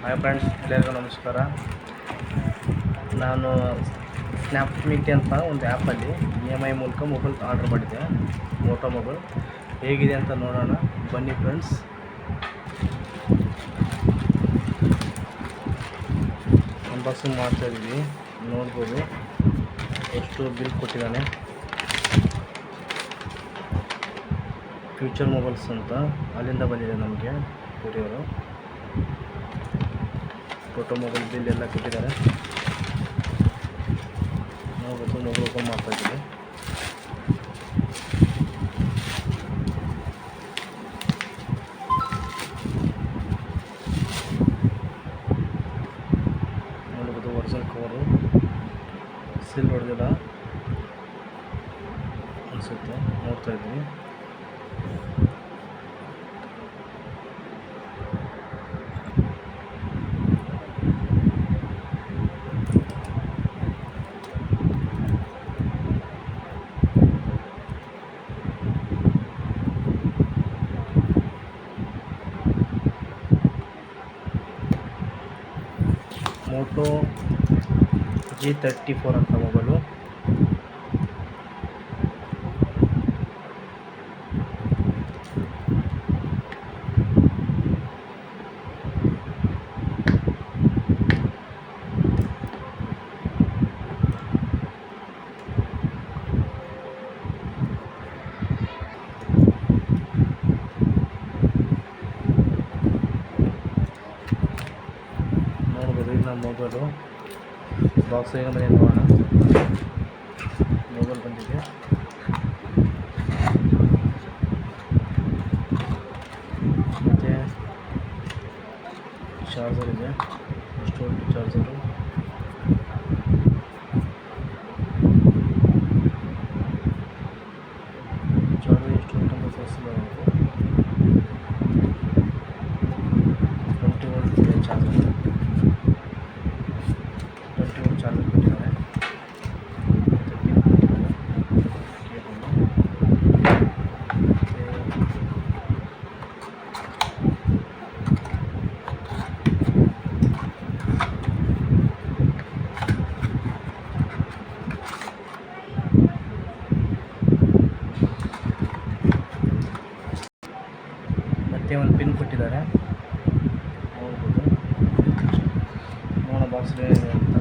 Hi friends, ಎಲ್ಲರಿಗೂ ನಮಸ್ಕಾರ. ನಾನು ಸ್ನ್ಯಾಪ್ಮೀಟ್ ಅಂತ ಒಂದು ಆ್ಯಪಲ್ಲಿ EMI ಮೂಲಕ ಮೊಬೈಲ್ ಆರ್ಡರ್ ಮಾಡಿದ್ದೆ, ಮೋಟೋ ಮೊಬೈಲ್. ಹೇಗಿದೆ ಅಂತ ನೋಡೋಣ ಬನ್ನಿ ಫ್ರೆಂಡ್ಸ್. ಅನ್ಬಾಕ್ಸಿಂಗ್ ಮಾಡ್ತಾಯಿದ್ದೀವಿ, ನೋಡ್ಬೋದು ಎಷ್ಟು ಬಿಲ್ ಕೊಟ್ಟಿದ್ದಾನೆ. ಫ್ಯೂಚರ್ ಮೊಬೈಲ್ಸ್ ಅಂತ ಅಲ್ಲಿಂದ ಬಂದಿದೆ ನಮಗೆ ಕೊರಿಯರು. ಫೋಟೋ ಮೊಬೈಲ್ ಬಿಲ್ ಎಲ್ಲ ಕೊಟ್ಟಿದ್ದಾರೆ. ನೋಡ್ಬೋದು, ಮೊಬೈಲ್ ಓಪನ್ ಮಾಡ್ತಾಯಿದ್ದೀವಿ. ನೋಡ್ಬೋದು ಒರಿಜಿನಲ್ ಕವರು, ಸೀಲ್ ಹೊಡೆದಿಲ್ಲ ಅನಿಸುತ್ತೆ, ನೋಡ್ತಾಯಿದ್ದೀವಿ. ಮೋಟೋ G34 ಅಂತ ಮೊಬೈಲು. ನೋಡ್ಬೋದು, ಇದು ನಮ್ಮ ಮೊಬೈಲು. ಬಾಕ್ಸ್ ಹೇಗೆ ಬಂದಿದೆ ನೋಡೋಣ. ಮೊಬೈಲ್ ಬಂದಿದೆ, ಮತ್ತು ಚಾರ್ಜರ್ ಇದೆ, ಎಷ್ಟು ವೋಲ್ಟ್ ಚಾರ್ಜರು. ಚಾರ್ಜರ್ ಎಷ್ಟು ವೋಲ್ಟ್ ಅಂತ ತೋರಿಸಿಲ್ಲ ಅವರು. 20 ವೋಲ್ಟ್ ಇದೆ ಚಾರ್ಜರ್. 20 ವೋಲ್ಟ್ ಚಾರ್ಜರ್ ಕೊಟ್ಟಿದ್ದಾರೆ. ಮತ್ತೆ ಒಂದು ಪಿನ್ ಕೊಟ್ಟಿದ್ದಾರೆ, ನೋಡ್ಬೋದು. ನೋಡೋ ಬಾಕ್ಸ್ ಏನಿದೆ ಅಂತ.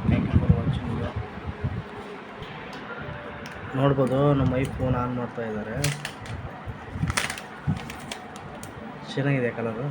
Thank you for watching. ನೋಡ್ಬೋದು, ನಮ್ಮ ಐಫೋನ್ ಆನ್ ಮಾಡ್ತಾ ಇದ್ದಾರೆ. ಚೆನ್ನಾಗಿದೆ ಕಲರು.